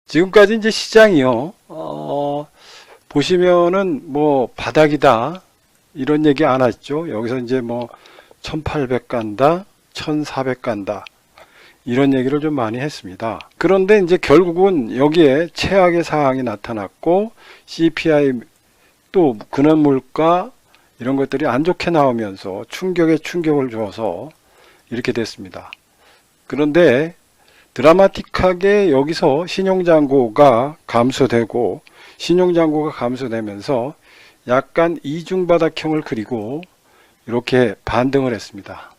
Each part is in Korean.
지금까지 이제 시장이요, 보시면은 뭐 바닥이다 이런 얘기 안 하죠. 여기서 이제 뭐 1800 간다, 1400 간다 이런 얘기를 좀 많이 했습니다. 그런데 이제 결국은 여기에 최악의 상황이 나타났고 CPI 또 근원물가 이런 것들이 안 좋게 나오면서 충격에 충격을 줘서 이렇게 됐습니다. 그런데 드라마틱하게 여기서 신용잔고가 감소되고 신용잔고가 감소되면서 약간 이중바닥형을 그리고 이렇게 반등을 했습니다.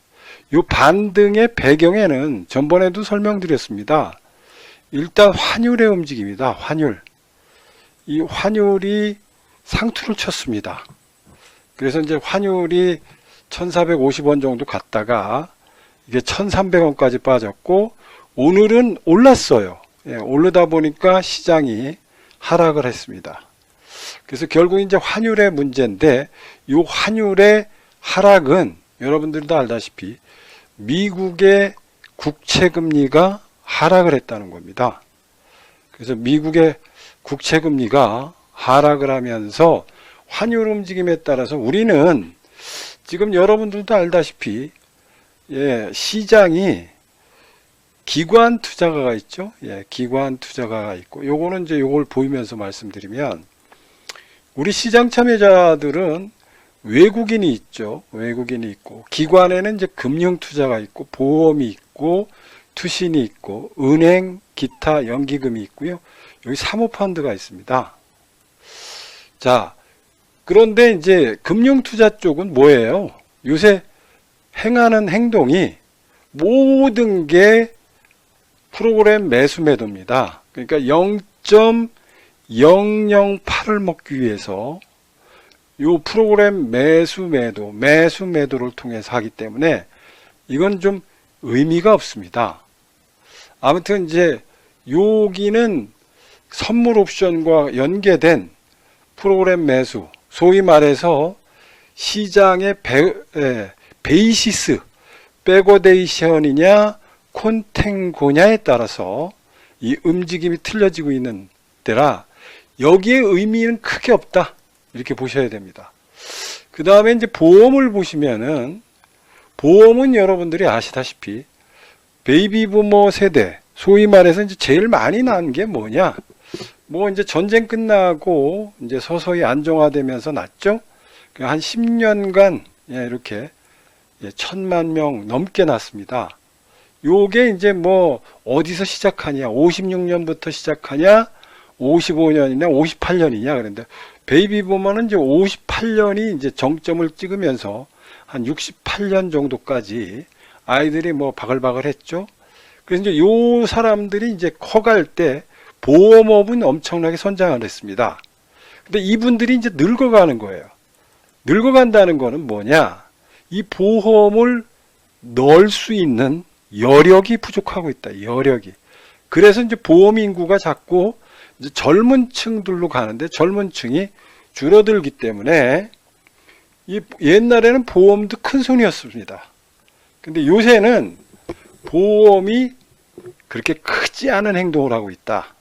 이 반등의 배경에는 전번에도 설명드렸습니다. 일단 환율의 움직임이다. 환율. 이 환율이 상투를 쳤습니다. 그래서 이제 환율이 1450원 정도 갔다가 이게 1300원까지 빠졌고 오늘은 올랐어요. 오르다 보니까 시장이 하락을 했습니다. 그래서 결국 이제 환율의 문제인데 이 환율의 하락은 여러분들도 알다시피 미국의 국채금리가 하락을 했다는 겁니다. 그래서 미국의 국채금리가 하락을 하면서 환율 움직임에 따라서 우리는 지금 여러분들도 알다시피 시장이 기관 투자가가 있죠. 기관 투자가가 있고 요거는 이제 요걸 보이면서 말씀드리면 우리 시장 참여자들은 외국인이 있죠. 외국인이 있고 기관에는 이제 금융 투자가 있고 보험이 있고 투신이 있고 은행 기타 연기금이 있고요. 여기 사모펀드가 있습니다. 자, 그런데 이제 금융 투자 쪽은 뭐예요? 요새 행하는 행동이 모든 게 프로그램 매수 매도입니다. 그러니까 0.008을 먹기 위해서 요 프로그램 매수 매도를 통해서 하기 때문에 이건 좀 의미가 없습니다. 아무튼 이제 여기는 선물 옵션과 연계된 프로그램 매수, 소위 말해서 시장의 베이시스, 백어데이션이냐 콘탱고냐에 따라서 이 움직임이 틀려지고 있는 때라 여기에 의미는 크게 없다 이렇게 보셔야 됩니다. 그 다음에 이제 보험을 보시면은 보험은 여러분들이 아시다시피 베이비부머 세대 소위 말해서 이제 제일 많이 난 게 뭐냐 뭐 이제 전쟁 끝나고 이제 서서히 안정화되면서 났죠. 한 10년간 이렇게 1000만 명 넘게 났습니다. 요게 이제 뭐 어디서 시작하냐 56년부터 시작하냐 55년이냐 58년이냐 그런데 베이비부머는 이제 58년이 이제 정점을 찍으면서 한 68년 정도까지 아이들이 뭐 바글바글 했죠. 그래서 이제 요 사람들이 이제 커갈 때 보험업은 엄청나게 선장을 했습니다. 근데 이분들이 이제 늙어가는 거예요. 늙어간다는 거는 뭐냐? 이 보험을 넣을 수 있는 여력이 부족하고 있다. 여력이. 그래서 이제 보험 인구가 자꾸 이제 젊은 층들로 가는데 젊은 층이 줄어들기 때문에 이 옛날에는 보험도 큰 손이었습니다. 근데 요새는 보험이 그렇게 크지 않은 행동을 하고 있다.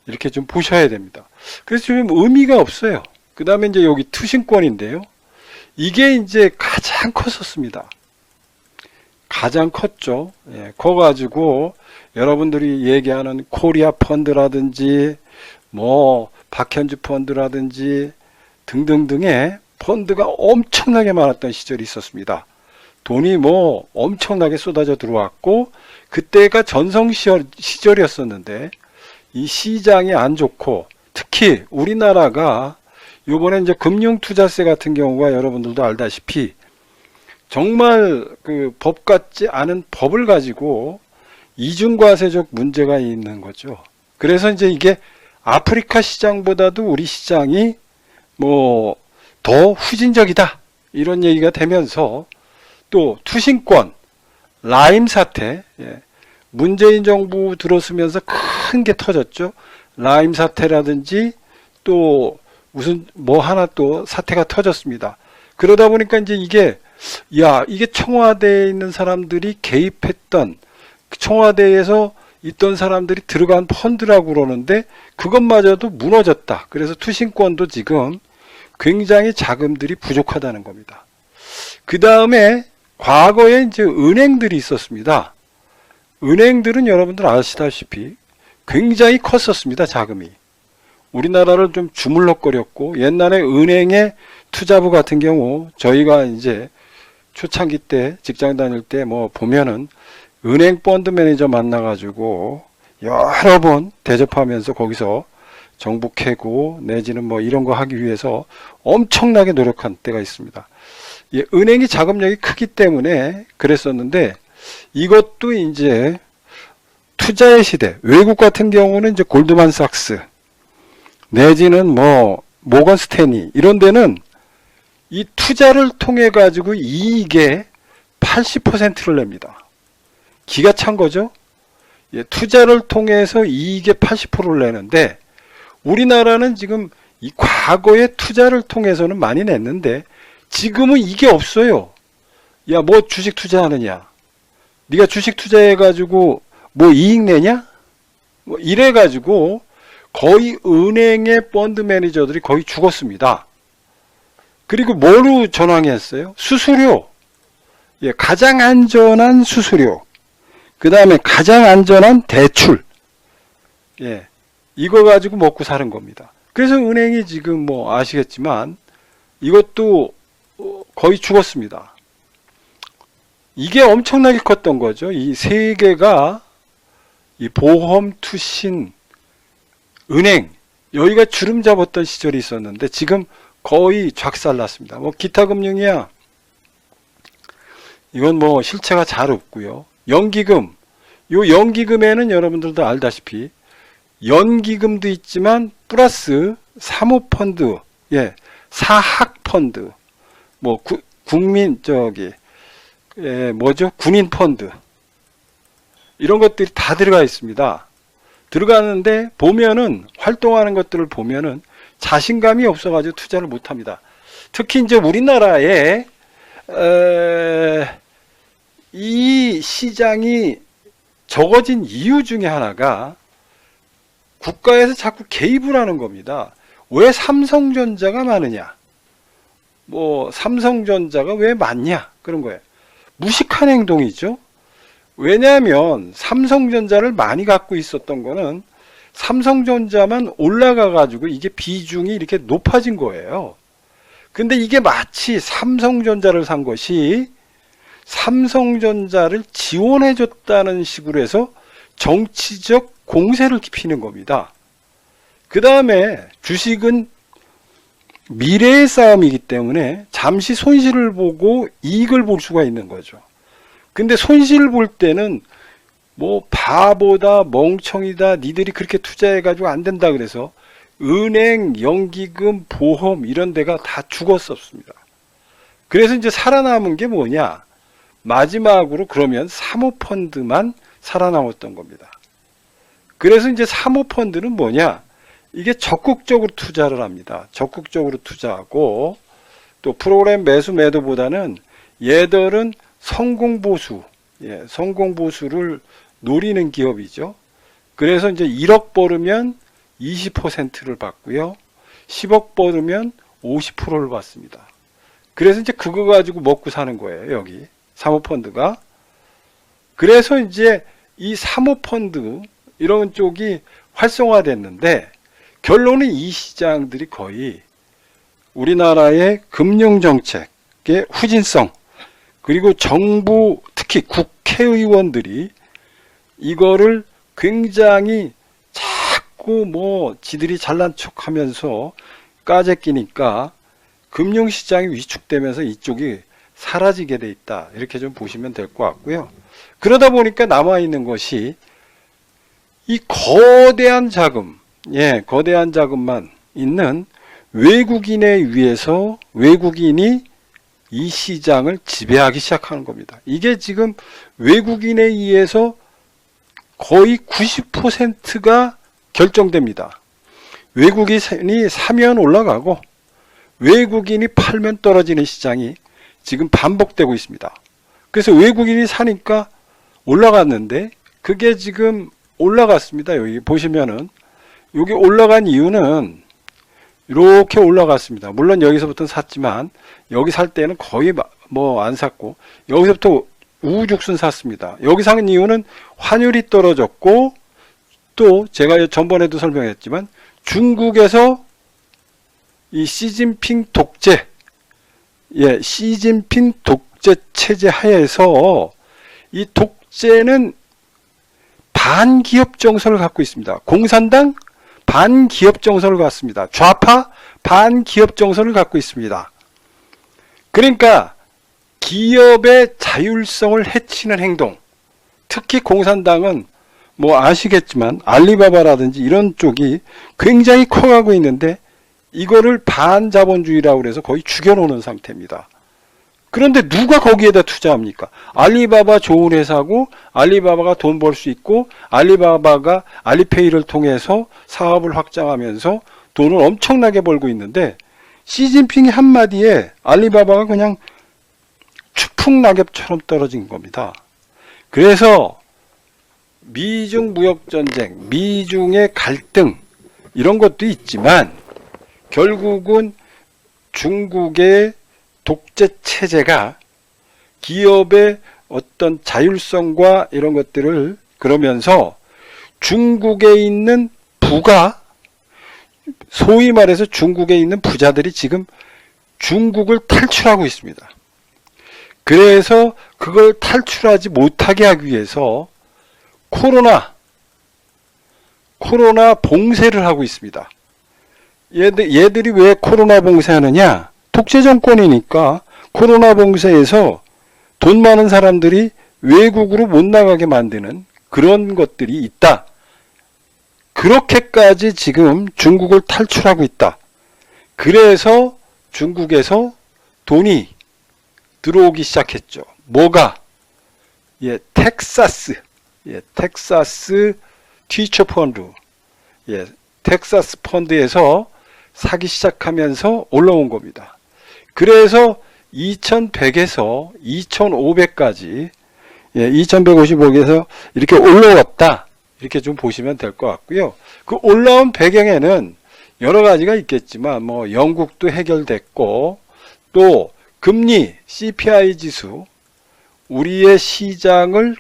이렇게 좀 보셔야 됩니다. 그래서 좀 의미가 없어요. 그 다음에 이제 여기 투신권인데요. 이게 이제 가장 컸었습니다. 가장 컸죠. 커가지고 여러분들이 얘기하는 코리아 펀드라든지 뭐 박현주 펀드라든지 등등등의 펀드가 엄청나게 많았던 시절이 있었습니다. 돈이 뭐 엄청나게 쏟아져 들어왔고 그때가 전성 시절이었었는데 이 시장이 안 좋고 특히 우리나라가 요번에 이제 금융투자세 같은 경우가 여러분들도 알다시피 정말 그 법 같지 않은 법을 가지고 이중과세적 문제가 있는 거죠. 그래서 이제 이게 아프리카 시장보다도 우리 시장이 뭐 더 후진적이다 이런 얘기가 되면서 또 투신권, 라임 사태, 문재인 정부 들어서면서 큰 게 터졌죠. 라임 사태라든지 또 무슨 뭐 하나 또 사태가 터졌습니다. 그러다 보니까 이제 이게 청와대에 있는 사람들이 개입했던 청와대에서 있던 사람들이 들어간 펀드라고 그러는데 그것마저도 무너졌다. 그래서 투신권도 지금 굉장히 자금들이 부족하다는 겁니다. 그 다음에 과거에 이제 은행들이 있었습니다. 은행들은 여러분들 아시다시피 굉장히 컸었습니다. 자금이. 우리나라를 좀 주물럭거렸고, 옛날에 은행의 투자부 같은 경우 저희가 이제 초창기 때 직장 다닐 때 뭐 보면은 은행 펀드 매니저 만나가지고 여러 번 대접하면서 거기서 정부 캐고 내지는 뭐 이런 거 하기 위해서 엄청나게 노력한 때가 있습니다. 예, 은행이 자금력이 크기 때문에 그랬었는데, 이것도 이제 투자의 시대, 외국 같은 경우는 이제 골드만삭스 내지는 뭐 모건 스탠리 이런 데는 이 투자를 통해 가지고 이익의 80%를 냅니다. 기가 찬 거죠. 예, 투자를 통해서 이익의 80%를 내는데, 우리나라는 지금 이 과거에 투자를 통해서는 많이 냈는데 지금은 이게 없어요. 야, 뭐 주식 투자하느냐? 네가 주식 투자해 가지고 뭐 이익 내냐? 뭐 이래 가지고 거의 은행의 펀드 매니저들이 거의 죽었습니다. 그리고 뭐로 전환했어요? 수수료. 예, 가장 안전한 수수료. 그 다음에 가장 안전한 대출. 예, 이거 가지고 먹고 사는 겁니다. 그래서 은행이 지금 뭐 아시겠지만 이것도 거의 죽었습니다. 이게 엄청나게 컸던 거죠. 이 세 개가 이 보험, 투신, 은행, 여기가 주름 잡았던 시절이 있었는데 지금 거의 작살났습니다. 뭐 기타 금융이야, 이건 뭐 실체가 잘 없고요. 연기금, 요 연기금에는 여러분들도 알다시피 연기금도 있지만 플러스 사모펀드, 예, 사학펀드, 뭐 국민 뭐죠? 군인펀드, 이런 것들이 다 들어가 있습니다. 들어가는데 보면은 활동하는 것들을 보면은 자신감이 없어가지고 투자를 못합니다. 특히 이제 우리나라에 이 시장이 적어진 이유 중에 하나가 국가에서 자꾸 개입을 하는 겁니다. 왜 삼성전자가 많으냐? 뭐 삼성전자가 왜 많냐? 그런 거예요. 무식한 행동이죠. 왜냐하면 삼성전자를 많이 갖고 있었던 거는 삼성전자만 올라가 가지고 이게 비중이 이렇게 높아진 거예요. 근데 이게 마치 삼성전자를 산 것이 삼성전자를 지원해 줬다는 식으로 해서 정치적 공세를 피는 겁니다. 그 다음에 주식은 미래의 싸움이기 때문에 잠시 손실을 보고 이익을 볼 수가 있는 거죠. 근데 손실을 볼 때는 뭐 바보다, 멍청이다, 니들이 그렇게 투자해가지고 안 된다 그래서 은행, 연기금, 보험 이런 데가 다 죽었었습니다. 그래서 이제 살아남은 게 뭐냐? 마지막으로 그러면 사모펀드만 살아남았던 겁니다. 그래서 이제 사모펀드는 뭐냐? 이게 적극적으로 투자를 합니다. 적극적으로 투자하고 또 프로그램 매수 매도보다는 얘들은 성공보수, 예, 성공보수를 노리는 기업이죠. 그래서 이제 1억 벌으면 20%를 받고요. 10억 벌으면 50%를 받습니다. 그래서 이제 그거 가지고 먹고 사는 거예요. 여기 사모펀드가. 그래서 이제 이 사모펀드 이런 쪽이 활성화됐는데 결론은 이 시장들이 거의 우리나라의 금융정책의 후진성, 그리고 정부, 특히 국회의원들이 이거를 굉장히 자꾸 뭐 지들이 잘난 척 하면서 까재끼니까 금융시장이 위축되면서 이쪽이 사라지게 돼 있다. 이렇게 좀 보시면 될 것 같고요. 그러다 보니까 남아있는 것이 이 거대한 자금, 예, 거대한 자금만 있는 외국인에 의해서 외국인이 이 시장을 지배하기 시작하는 겁니다. 이게 지금 외국인에 의해서 거의 90%가 결정됩니다. 외국인이 사면 올라가고 외국인이 팔면 떨어지는 시장이 지금 반복되고 있습니다. 그래서 외국인이 사니까 올라갔는데 그게 지금 올라갔습니다. 여기 보시면은 여기 올라간 이유는 이렇게 올라갔습니다. 물론 여기서부터는 샀지만 여기 살 때는 거의 뭐 안 샀고 여기서부터 우후죽순 샀습니다. 여기 산 이유는 환율이 떨어졌고 또 제가 전번에도 설명했지만 중국에서 이 시진핑 독재 시진핑 독재 체제 하에서 이 독재는 반기업 정서를 갖고 있습니다. 공산당 반기업 정서를 갖습니다. 좌파 반기업 정서를 갖고 있습니다. 그러니까 기업의 자율성을 해치는 행동, 특히 공산당은 뭐 아시겠지만 알리바바라든지 이런 쪽이 굉장히 커가고 있는데 이거를 반자본주의라고 그래서 거의 죽여놓는 상태입니다. 그런데 누가 거기에다 투자합니까? 알리바바 좋은 회사고 알리바바가 돈 벌 수 있고 알리바바가 알리페이를 통해서 사업을 확장하면서 돈을 엄청나게 벌고 있는데 시진핑이 한마디에 알리바바가 그냥 추풍낙엽처럼 떨어진 겁니다. 그래서 미중 무역전쟁, 미중의 갈등 이런 것도 있지만 결국은 중국의 독재 체제가 기업의 어떤 자율성과 이런 것들을 그러면서 중국에 있는 부가 소위 말해서 중국에 있는 부자들이 지금 중국을 탈출하고 있습니다. 그래서 그걸 탈출하지 못하게 하기 위해서 코로나 봉쇄를 하고 있습니다. 얘들이 왜 코로나 봉쇄하느냐? 독재 정권이니까 코로나 봉쇄에서 돈 많은 사람들이 외국으로 못 나가게 만드는 그런 것들이 있다. 그렇게까지 지금 중국을 탈출하고 있다. 그래서 중국에서 돈이 들어오기 시작했죠. 뭐가? 텍사스 티처 펀드, 텍사스 펀드에서 사기 시작하면서 올라온 겁니다. 그래서 2100에서 2500까지 2155에서 이렇게 올라왔다. 이렇게 좀 보시면 될 것 같고요. 그 올라온 배경에는 여러 가지가 있겠지만 뭐 영국도 해결됐고 또 금리 CPI 지수 우리의 시장을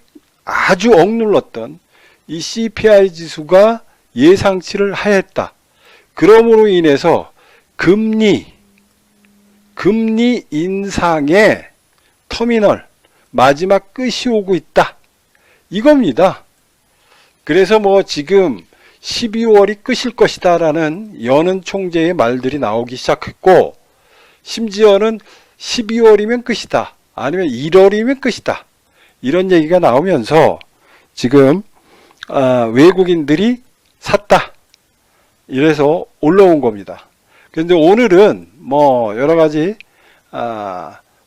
아주 억눌렀던 이 CPI 지수가 예상치를 하했다. 그러므로 인해서 금리 인상의 터미널 마지막 끝이 오고 있다. 이겁니다. 그래서 뭐 지금 12월이 끝일 것이다 라는 여는 총재의 말들이 나오기 시작했고 심지어는 12월이면 끝이다. 아니면 1월이면 끝이다. 이런 얘기가 나오면서 지금 외국인들이 샀다. 이래서 올라온 겁니다. 그런데 오늘은 뭐 여러 가지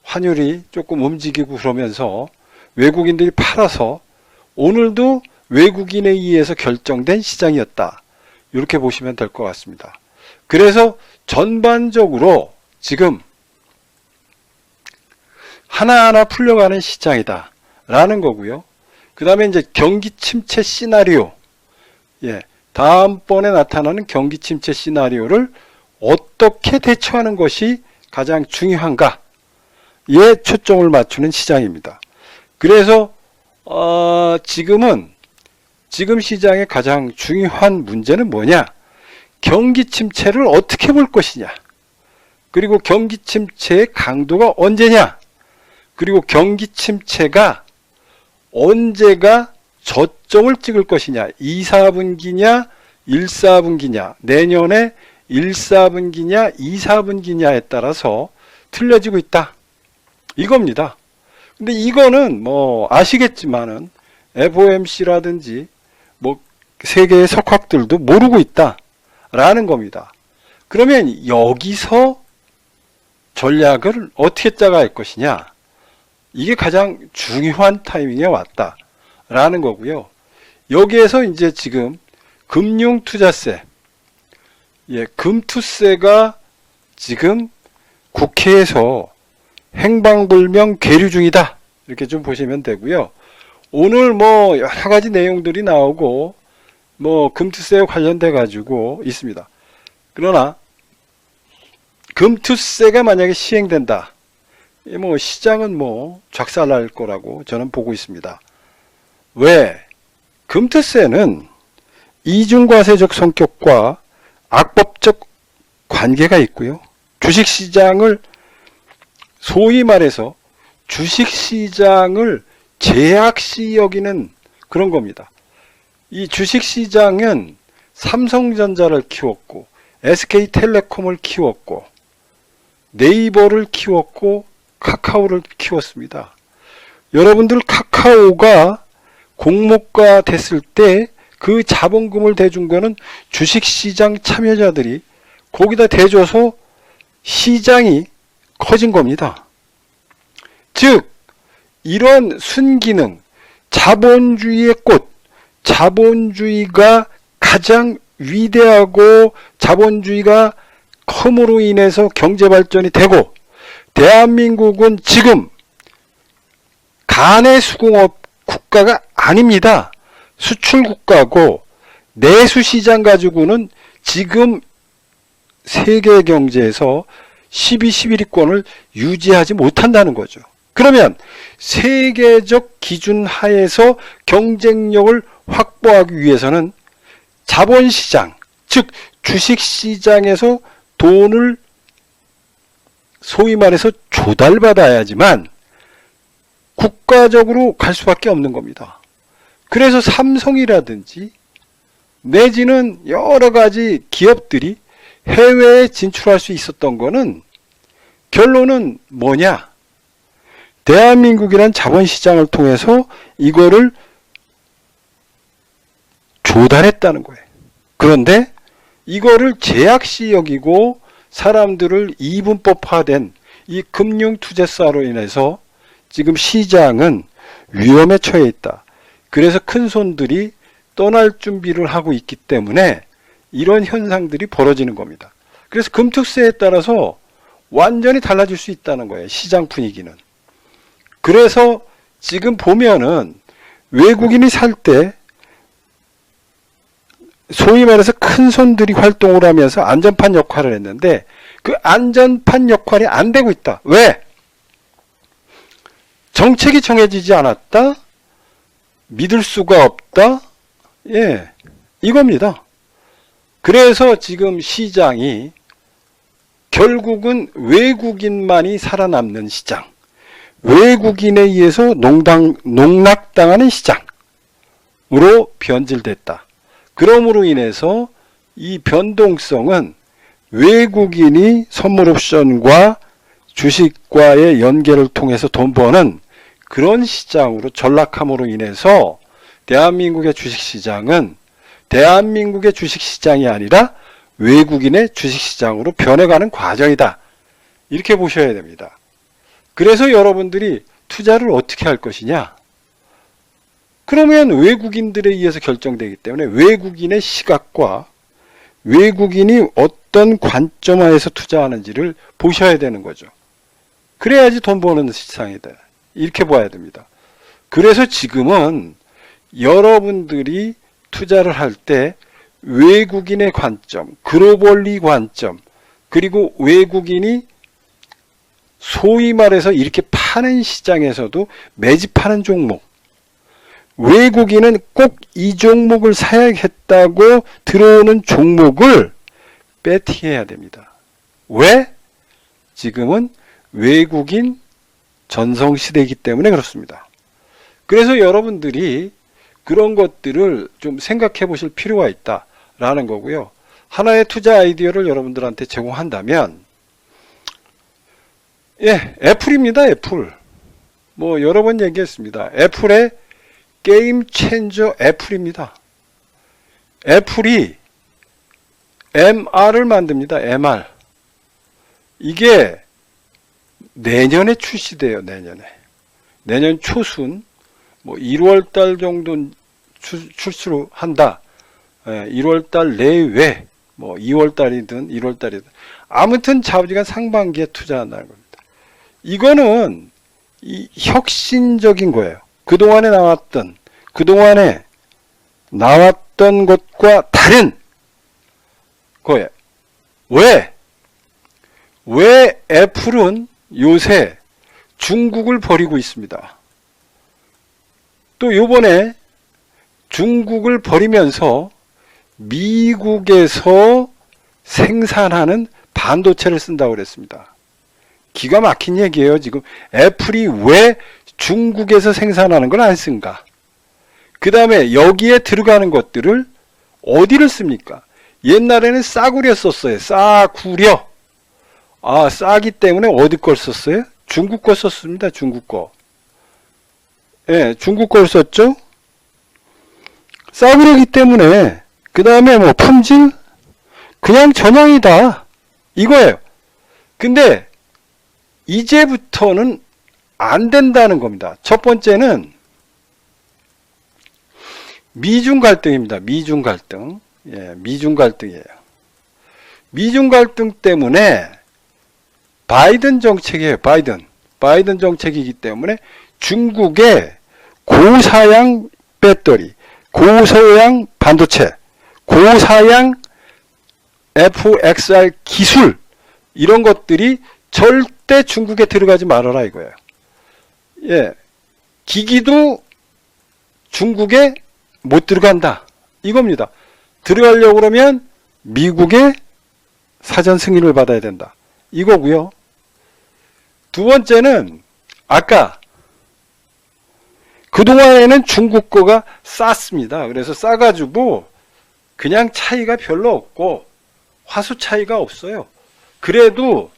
환율이 조금 움직이고 그러면서 외국인들이 팔아서 오늘도 외국인에 의해서 결정된 시장이었다. 이렇게 보시면 될 것 같습니다. 그래서 전반적으로 지금 하나하나 풀려가는 시장이다 라는 거고요. 그 다음에 이제 경기 침체 시나리오, 다음번에 나타나는 경기 침체 시나리오를 어떻게 대처하는 것이 가장 중요한가에 초점을 맞추는 시장입니다. 그래서 지금 시장의 가장 중요한 문제는 뭐냐? 경기 침체를 어떻게 볼 것이냐? 그리고 경기 침체의 강도가 언제냐? 그리고 경기 침체가 언제가 저점을 찍을 것이냐? 2, 4분기냐? 1, 4분기냐? 내년에 1, 4분기냐? 2, 4분기냐에 따라서 틀려지고 있다. 이겁니다. 근데 이거는 뭐 아시겠지만은 FOMC라든지 뭐 세계의 석학들도 모르고 있다 라는 겁니다. 그러면 여기서 전략을 어떻게 짜갈 것이냐? 이게 가장 중요한 타이밍에 왔다 라는 거고요. 여기에서 이제 지금 금융투자세, 금투세가 지금 국회에서 행방불명 계류 중이다. 이렇게 좀 보시면 되고요. 오늘 뭐 여러 가지 내용들이 나오고 뭐 금투세에 관련돼 가지고 있습니다. 그러나 금투세가 만약에 시행된다, 뭐 시장은 뭐 작살날 거라고 저는 보고 있습니다. 왜? 금투세는 이중과세적 성격과 악법적 관계가 있고요. 주식시장을, 소위 말해서 주식시장을 제약시 여기는 그런 겁니다. 이 주식시장은 삼성전자를 키웠고, SK텔레콤을 키웠고, 네이버를 키웠고, 카카오를 키웠습니다. 여러분들 카카오가 공모가 됐을 때 그 자본금을 대준 거는 주식시장 참여자들이 거기다 대줘서 시장이 커진 겁니다. 즉 이런 순기능, 자본주의의 꽃, 자본주의가 가장 위대하고 자본주의가 컴으로 인해서 경제발전이 되고, 대한민국은 지금 간의 수공업 국가가 아닙니다. 수출 국가고, 내수시장 가지고는 지금 세계 경제에서 12, 11위권을 유지하지 못한다는 거죠. 그러면 세계적 기준 하에서 경쟁력을 확보하기 위해서는 자본시장, 즉 주식시장에서 돈을 소위 말해서 조달받아야지만 국가적으로 갈 수밖에 없는 겁니다. 그래서 삼성이라든지 내지는 여러 가지 기업들이 해외에 진출할 수 있었던 거는, 결론은 뭐냐? 대한민국이란 자본시장을 통해서 이거를 조달했다는 거예요. 그런데 이거를 제약시 여기고 사람들을 이분법화된 이 금융투자사로 인해서 지금 시장은 위험에 처해 있다. 그래서 큰 손들이 떠날 준비를 하고 있기 때문에 이런 현상들이 벌어지는 겁니다. 그래서 금투세에 따라서 완전히 달라질 수 있다는 거예요. 시장 분위기는. 그래서 지금 보면은 외국인이 살 때 소위 말해서 큰 손들이 활동을 하면서 안전판 역할을 했는데 그 안전판 역할이 안 되고 있다. 왜? 정책이 정해지지 않았다? 믿을 수가 없다? 예, 이겁니다. 그래서 지금 시장이 결국은 외국인만이 살아남는 시장, 외국인에 의해서 농락당하는 시장으로 변질됐다. 그러므로 인해서 이 변동성은 외국인이 선물옵션과 주식과의 연계를 통해서 돈 버는 그런 시장으로 전락함으로 인해서 대한민국의 주식시장은 대한민국의 주식시장이 아니라 외국인의 주식시장으로 변해가는 과정이다. 이렇게 보셔야 됩니다. 그래서 여러분들이 투자를 어떻게 할 것이냐? 그러면 외국인들에 의해서 결정되기 때문에 외국인의 시각과 외국인이 어떤 관점하에서 투자하는지를 보셔야 되는 거죠. 그래야지 돈 버는 시장이다. 이렇게 봐야 됩니다. 그래서 지금은 여러분들이 투자를 할 때 외국인의 관점, 글로벌리 관점, 그리고 외국인이 소위 말해서 이렇게 파는 시장에서도 매집하는 종목, 외국인은 꼭 이 종목을 사야겠다고 들어오는 종목을 배팅해야 됩니다. 왜? 지금은 외국인 전성시대이기 때문에 그렇습니다. 그래서 여러분들이 그런 것들을 좀 생각해 보실 필요가 있다라는 거고요. 하나의 투자 아이디어를 여러분들한테 제공한다면, 예, 애플입니다. 애플. 뭐 여러 번 얘기했습니다. 애플의 게임 체인저 애플입니다. 애플이 MR을 만듭니다. MR. 이게 내년에 출시돼요. 내년 초순, 뭐 1월달 정도 출시를 한다. 1월달 내외, 뭐 2월달이든 1월달이든 아무튼 좌우지간 상반기에 투자한다는 겁니다. 이거는 이 혁신적인 거예요. 그동안에 나왔던 생각했던 것과 다른 거예요. 왜 애플은 요새 중국을 버리고 있습니다. 또 요번에 중국을 버리면서 미국에서 생산하는 반도체를 쓴다고 그랬습니다. 기가 막힌 얘기예요. 지금 애플이 왜 중국에서 생산하는 걸 안 쓴가? 그 다음에 여기에 들어가는 것들을 어디를 씁니까? 옛날에는 싸구려 썼어요. 싸구려. 싸기 때문에 어디 걸 썼어요? 중국 거 썼습니다. 중국 거. 예, 중국 걸 썼죠? 싸구려기 때문에, 그 다음에 뭐 품질? 그냥 전형이다. 이거예요. 근데, 이제부터는 안 된다는 겁니다. 첫 번째는, 미중 갈등입니다. 미중 갈등. 예, 미중 갈등이에요. 미중 갈등 때문에 바이든 정책이에요. 바이든 정책이기 때문에 중국의 고사양 배터리, 고소양 반도체, 고사양 FXR 기술 이런 것들이 절대 중국에 들어가지 말아라 이거예요. 예, 기기도 중국에 못 들어간다 이겁니다. 들어가려고 그러면 미국의 사전 승인을 받아야 된다 이거고요. 두 번째는 아까 그동안에는 중국 거가 쌌습니다. 그래서 싸가지고 그냥 차이가 별로 없고 화수 차이가 없어요. 그래도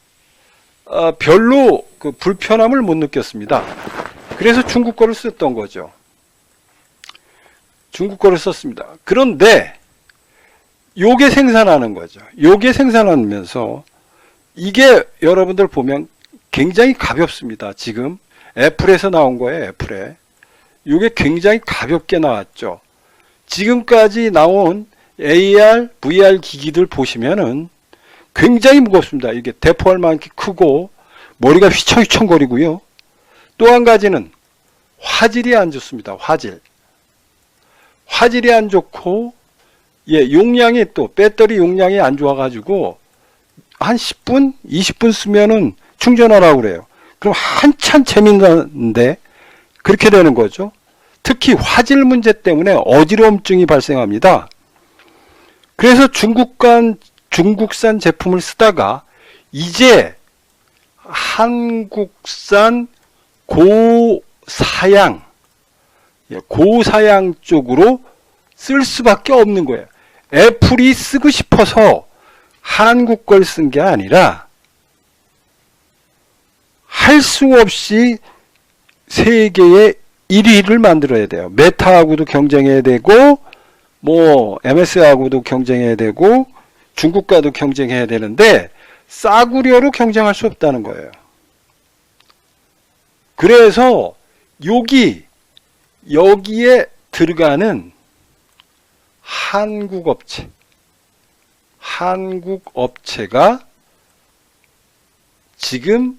별로 그 불편함을 못 느꼈습니다. 그래서 중국 거를 썼던 거죠. 중국 거를 썼습니다. 그런데 요게 생산하는 거죠. 요게 생산하면서 이게 여러분들 보면 굉장히 가볍습니다. 지금 애플에서 나온 거예요. 애플에. 요게 굉장히 가볍게 나왔죠. 지금까지 나온 AR, VR 기기들 보시면은 굉장히 무겁습니다. 이게 대포할 만큼 크고 머리가 휘청휘청거리고요. 또 한 가지는 화질이 안 좋습니다. 화질이 안 좋고 용량이 또 배터리 용량이 안 좋아가지고 한 10분, 20분 쓰면은 충전하라고 그래요. 그럼 한참 재밌는데 그렇게 되는 거죠. 특히 화질 문제 때문에 어지러움증이 발생합니다. 그래서 중국산 제품을 쓰다가 이제 한국산 고사양 쪽으로 쓸 수밖에 없는 거예요. 애플이 쓰고 싶어서 한국 걸 쓴 게 아니라 할 수 없이 세계의 1위를 만들어야 돼요. 메타하고도 경쟁해야 되고 뭐 MS하고도 경쟁해야 되고 중국과도 경쟁해야 되는데 싸구려로 경쟁할 수 없다는 거예요. 그래서 여기에 들어가는 한국 업체가 지금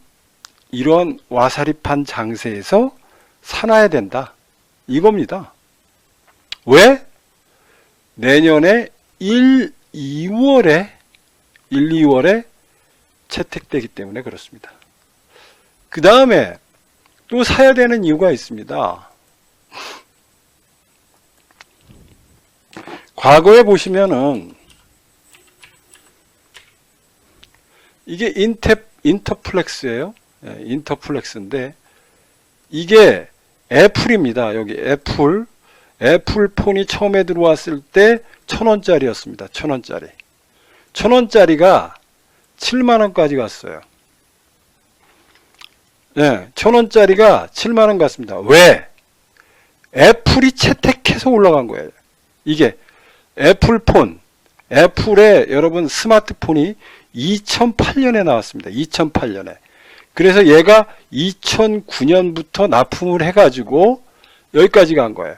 이런 와사리판 장세에서 사놔야 된다. 이겁니다. 왜? 내년에 1, 2월에 채택되기 때문에 그렇습니다. 그 다음에 또 사야 되는 이유가 있습니다. 과거에 보시면은 이게 인터플렉스예요. 인터플렉스인데 이게 애플입니다. 여기 애플 폰이 처음에 들어왔을 때 1,000원짜리였습니다. 1,000원짜리. 1,000원짜리가 7만원까지 갔어요. 1,000원짜리가 7만원 갔습니다. 왜? 애플이 채택해서 올라간 거예요. 이게 애플의 여러분 스마트폰이 2008년에 나왔습니다. 2008년에. 그래서 얘가 2009년부터 납품을 해가지고 여기까지 간 거예요.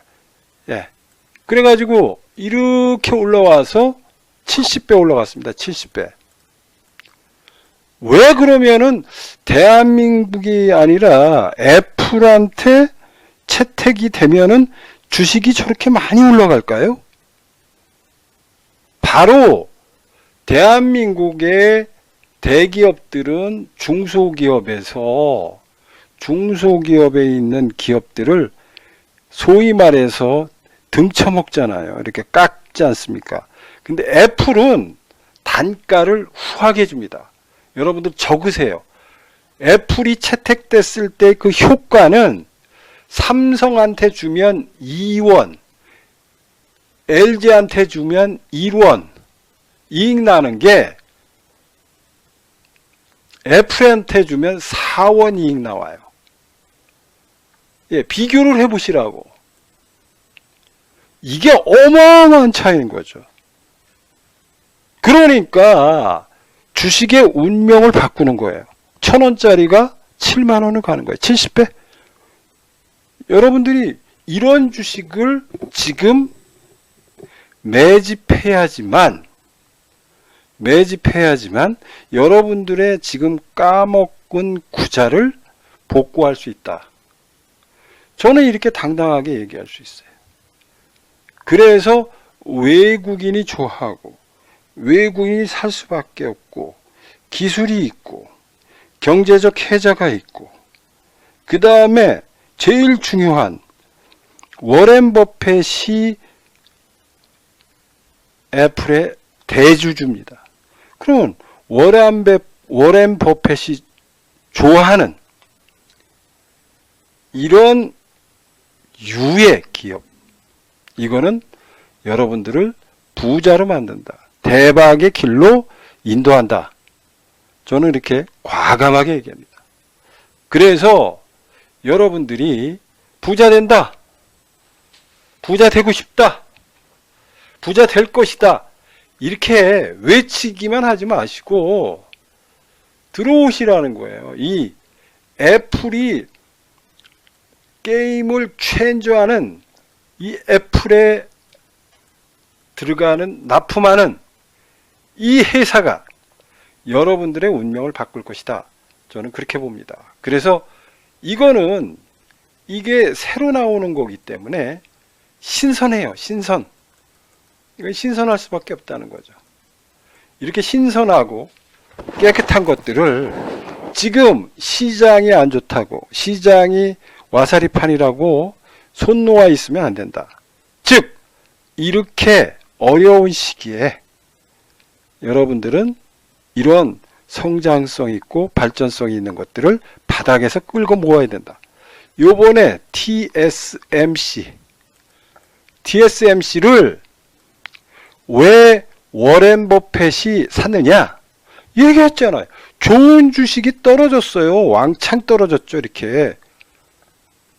그래가지고 이렇게 올라와서 70배 올라갔습니다. 70배. 왜 그러면은 대한민국이 아니라 애플한테 채택이 되면은 주식이 저렇게 많이 올라갈까요? 바로 대한민국의 대기업들은 중소기업에 있는 기업들을 소위 말해서 등쳐먹잖아요. 이렇게 깎지 않습니까? 근데 애플은 단가를 후하게 줍니다. 여러분들 적으세요. 애플이 채택됐을 때 그 효과는 삼성한테 주면 2원, LG한테 주면 1원 이익 나는 게 애플한테 주면 4원 이익 나와요. 예, 비교를 해보시라고. 이게 어마어마한 차이인 거죠. 그러니까 주식의 운명을 바꾸는 거예요. 1,000원짜리가 7만원을 가는 거예요. 70배? 여러분들이 이런 주식을 지금 매집해야지만 여러분들의 지금 까먹은 구자를 복구할 수 있다. 저는 이렇게 당당하게 얘기할 수 있어요. 그래서 외국인이 좋아하고 외국인이 살 수밖에 없고 기술이 있고 경제적 혜자가 있고 그 다음에 제일 중요한 워렌 버핏이 애플의 대주주입니다. 그러면 워렌 버핏이 좋아하는 이런 유의 기업, 이거는 여러분들을 부자로 만든다. 대박의 길로 인도한다. 저는 이렇게 과감하게 얘기합니다. 그래서 여러분들이 부자 된다. 부자 되고 싶다. 부자 될 것이다. 이렇게 외치기만 하지 마시고 들어오시라는 거예요. 이 애플이 게임을 체인저하는 이 애플에 들어가는 납품하는 이 회사가 여러분들의 운명을 바꿀 것이다. 저는 그렇게 봅니다. 그래서 이거는 이게 새로 나오는 거기 때문에 신선해요. 신선. 이건 신선할 수밖에 없다는 거죠. 이렇게 신선하고 깨끗한 것들을 지금 시장이 안 좋다고, 시장이 와사리판이라고 손 놓아 있으면 안 된다. 즉 이렇게 어려운 시기에 여러분들은 이런 성장성 있고 발전성이 있는 것들을 바닥에서 끌고 모아야 된다. 요번에 TSMC를 왜 워렌 버핏이 샀느냐? 얘기했잖아요. 좋은 주식이 떨어졌어요. 왕창 떨어졌죠. 이렇게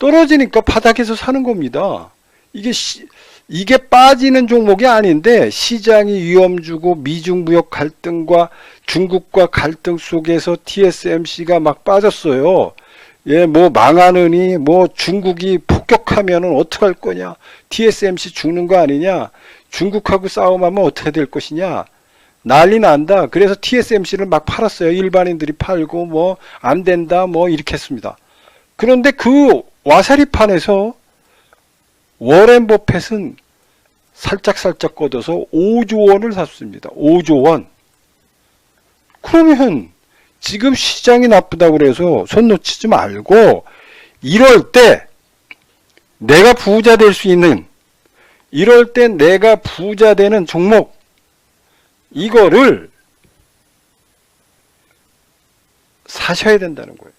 떨어지니까 바닥에서 사는 겁니다. 이게 빠지는 종목이 아닌데 시장이 위험 주고 미중 무역 갈등과 중국과 갈등 속에서 TSMC가 막 빠졌어요. 예, 뭐 망하느니 뭐 중국이 폭격하면은 어떡할 거냐? TSMC 죽는 거 아니냐? 중국하고 싸움하면 어떻게 될 것이냐? 난리 난다. 그래서 TSMC를 막 팔았어요. 일반인들이 팔고 뭐 안 된다 뭐 이렇게 했습니다. 그런데 그 와사리판에서 워렌 버핏은 살짝 걷어서 5조 원을 샀습니다. 5조 원. 그러면 지금 시장이 나쁘다고 그래서 손 놓치지 말고 이럴 때 내가 부자 될 수 있는, 이럴 때 내가 부자 되는 종목, 이거를 사셔야 된다는 거예요.